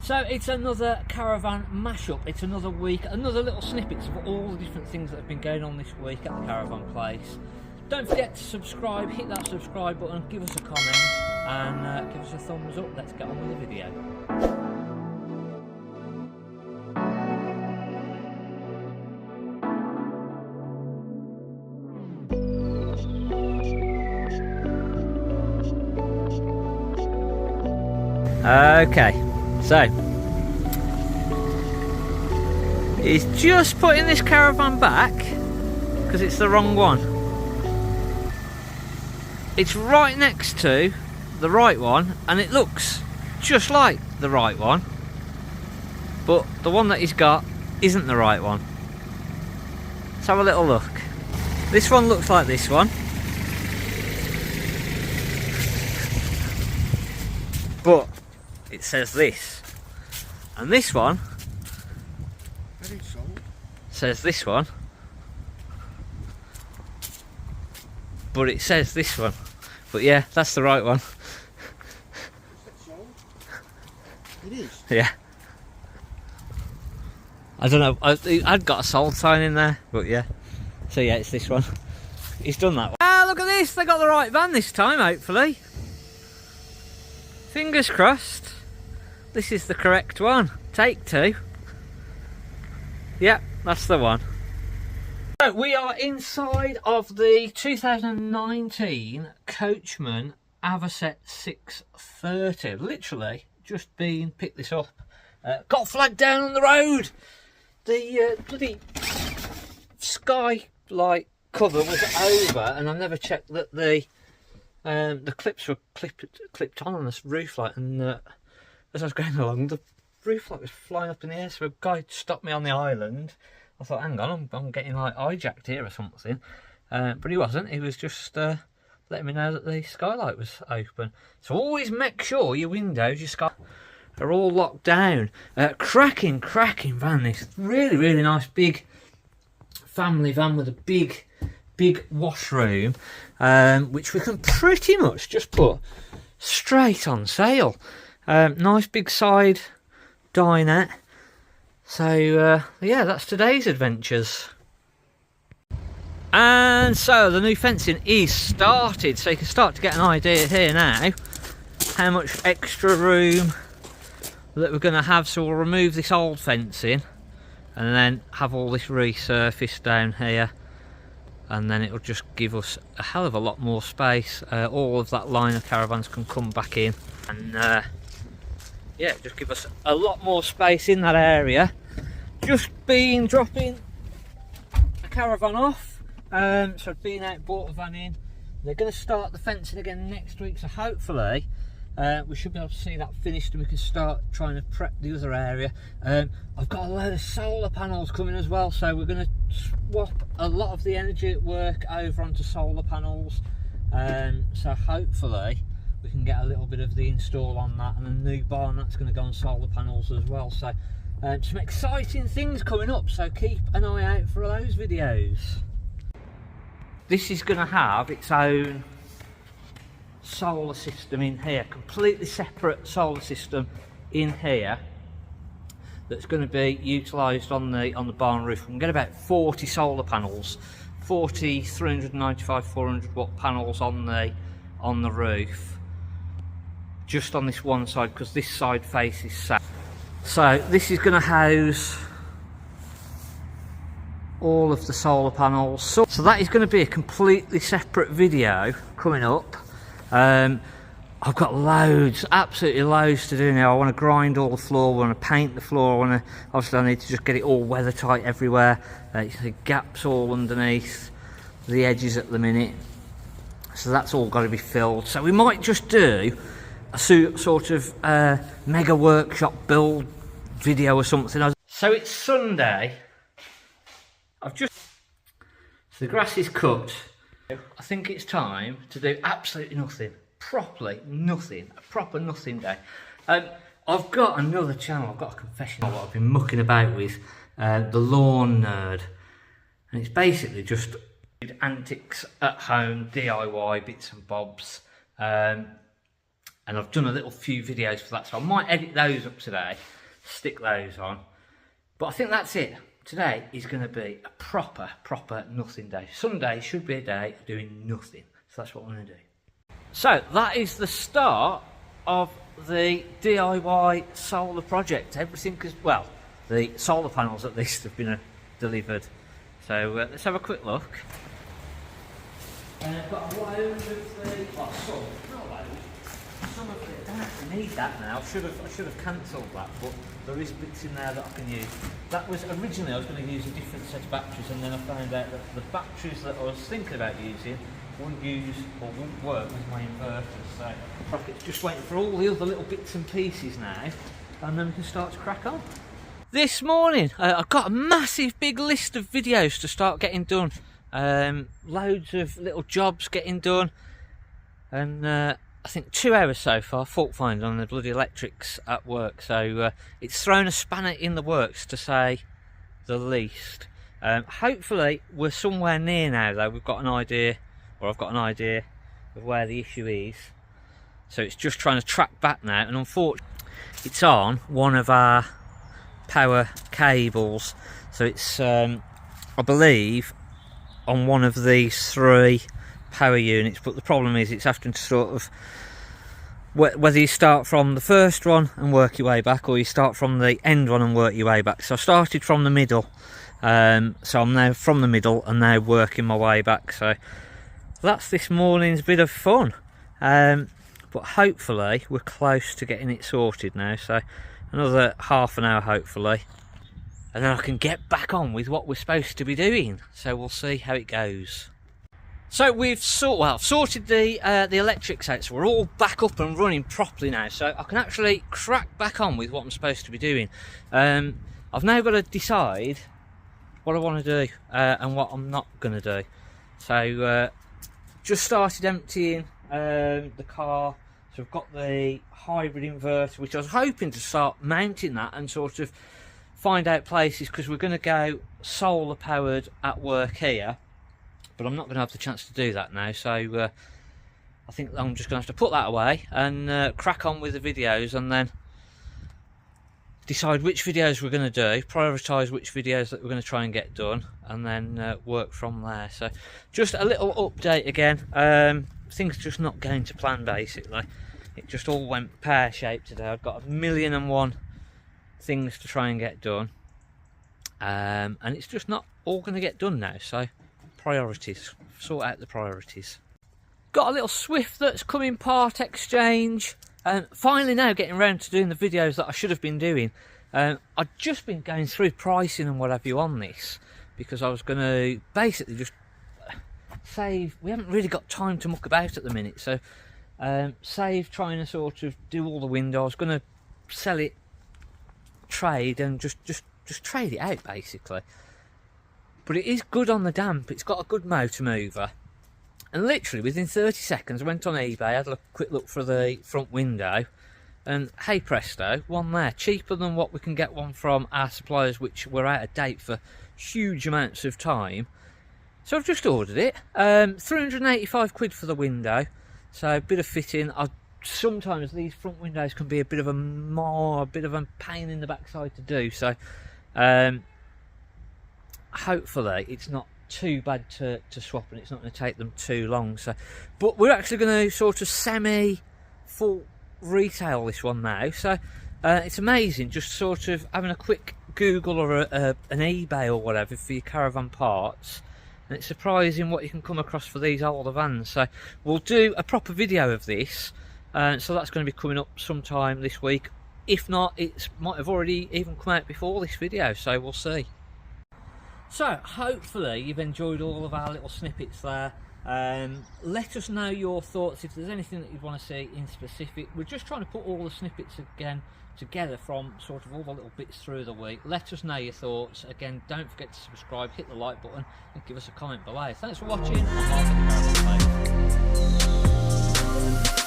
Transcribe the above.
So it's another caravan mashup. It's another week, another little snippets of all the different things that have been going on this week at the caravan place. Don't forget to subscribe, hit that subscribe button, give us a comment and give us a thumbs up. Let's get on with the video. Okay, so he's just putting this caravan back because it's the wrong one. It's right next to the right one and it looks just like the right one, but the one that he's got isn't the right one. Let's have a little look. This one looks like this one, but it says this, and this one says this one, but it says this one. But yeah, that's the right one. It is? Yeah. I don't know, I'd got a sold sign in there, but yeah. So yeah, it's this one. He's done that one. Ah, look at this, they got the right van this time, hopefully. Fingers crossed. This is the correct one. Take two. Yep, that's the one. So we are inside of the 2019 Coachman Avocet 630. Literally just been picked this up. Got flagged down on the road. The bloody skylight cover was over, and I never checked that the clips were clipped on this roof light, and as I was going along, the roof light was flying up in the air, so a guy stopped me on the island. I thought, hang on, I'm getting like hijacked here or something. But he wasn't. He was just letting me know that the skylight was open. So always make sure your windows, your sky, are all locked down. Cracking van, this. Really, really nice big family van with a big washroom, which we can pretty much just put straight on sale. Nice big side dinette. So yeah, that's today's adventures. And so the new fencing is started, so you can start to get an idea here now how much extra room that we're going to have. So we'll remove this old fencing and then have all this resurfaced down here, and then it'll just give us a hell of a lot more space. All of that line of caravans can come back in, and yeah, just give us a lot more space in that area. Just been dropping a caravan off, so I've been out, bought a van in. They're going to start the fencing again next week, so hopefully we should be able to see that finished and we can start trying to prep the other area. I've got a load of solar panels coming as well, so we're going to swap a lot of the energy at work over onto solar panels. So hopefully we can get a little bit of the install on that, and a new barn that's going to go on solar panels as well. So some exciting things coming up, so keep an eye out for those videos. This is going to have its own solar system in here, completely separate solar system in here, that's going to be utilised on the barn roof. We can get about 40 solar panels, 40 395 400 watt panels on the roof, just on this one side, because this side faces south. So this is going to house all of the solar panels. So that is going to be a completely separate video coming up. I've got loads, absolutely loads to do now. I want to grind all the floor, I want to paint the floor, obviously I need to just get it all weather tight everywhere. You can see gaps all underneath the edges at the minute, so that's all got to be filled. So we might just do a sort of mega workshop build video or something. So it's Sunday. So the grass is cut. I think it's time to do absolutely nothing, properly nothing, a proper nothing day. I've got another channel, I've got a confession of what I've been mucking about with, the Lawn Nerd, and it's basically just antics at home, DIY bits and bobs. and I've done a little few videos for that, so I might edit those up today, stick those on. But I think that's it. Today is going to be a proper nothing day. Sunday should be a day of doing nothing, so that's what I'm going to do. So that is the start of the DIY solar project. Everything is, well, the solar panels at least have been delivered. So let's have a quick look. I've got a load of the, well, some of it. I don't actually need that now. I should have cancelled that, but there is bits in there that I can use. That was originally, I was going to use a different set of batteries, and then I found out that the batteries that I was thinking about using wouldn't work with my inverters. So Rocket's just waiting for all the other little bits and pieces now, and then we can start to crack on. This morning, I've got a massive big list of videos to start getting done. Loads of little jobs getting done, and I think 2 hours so far fault finding on the bloody electrics at work, so it's thrown a spanner in the works, to say the least. Hopefully we're somewhere near now though. We've got an idea, or I've got an idea of where the issue is, so it's just trying to track back now, and unfortunately it's on one of our power cables, so it's I believe on one of these 3 power units, but the problem is it's having to sort of, whether you start from the first one and work your way back, or you start from the end one and work your way back. So I started from the middle, so I'm now from the middle and now working my way back. So that's this morning's bit of fun, but hopefully we're close to getting it sorted now, so another half an hour hopefully, and then I can get back on with what we're supposed to be doing. So we'll see how it goes. So we've sorted the electrics out, so we're all back up and running properly now, so I can actually crack back on with what I'm supposed to be doing. I've now got to decide what I want to do and what I'm not going to do. So just started emptying the car, so I've got the hybrid inverter, which I was hoping to start mounting that and sort of find out places, because we're going to go solar powered at work here. But I'm not going to have the chance to do that now, so I think I'm just going to have to put that away and crack on with the videos, and then decide which videos we're going to do, prioritise which videos that we're going to try and get done, and then work from there. So just a little update again. Things just not going to plan basically. It just all went pear-shaped today. I've got 1,000,001 things to try and get done, and it's just not all going to get done now, so priorities, sort out the priorities. Got a little Swift that's coming part exchange, and finally now getting around to doing the videos that I should have been doing. I've just been going through pricing and what have you on this, because I was going to basically just save. We haven't really got time to muck about at the minute, so save trying to sort of do all the windows. I was going to sell it, trade, and just trade it out basically. But it is good on the damp. It's got a good motor mover, and literally within 30 seconds I went on eBay, had a quick look for the front window, and hey presto, one there, cheaper than what we can get one from our suppliers, which were out of date for huge amounts of time. So I've just ordered it. 385 quid for the window, so a bit of fitting. Sometimes these front windows can be a bit of a pain in the backside to do, so hopefully it's not too bad to swap, and it's not going to take them too long. So, but we're actually going to sort of semi-full retail this one now, so it's amazing just sort of having a quick Google or an eBay or whatever for your caravan parts, and it's surprising what you can come across for these older vans. So we'll do a proper video of this, so that's going to be coming up sometime this week. If not, it might have already even come out before this video, so we'll see. So hopefully you've enjoyed all of our little snippets there. Let us know your thoughts if there's anything that you'd want to see in specific. We're just trying to put all the snippets again together from sort of all the little bits through the week. Let us know your thoughts. Again, don't forget to subscribe, hit the like button, and give us a comment below. Thanks for watching. I'm Mark at the Caravan Mashup.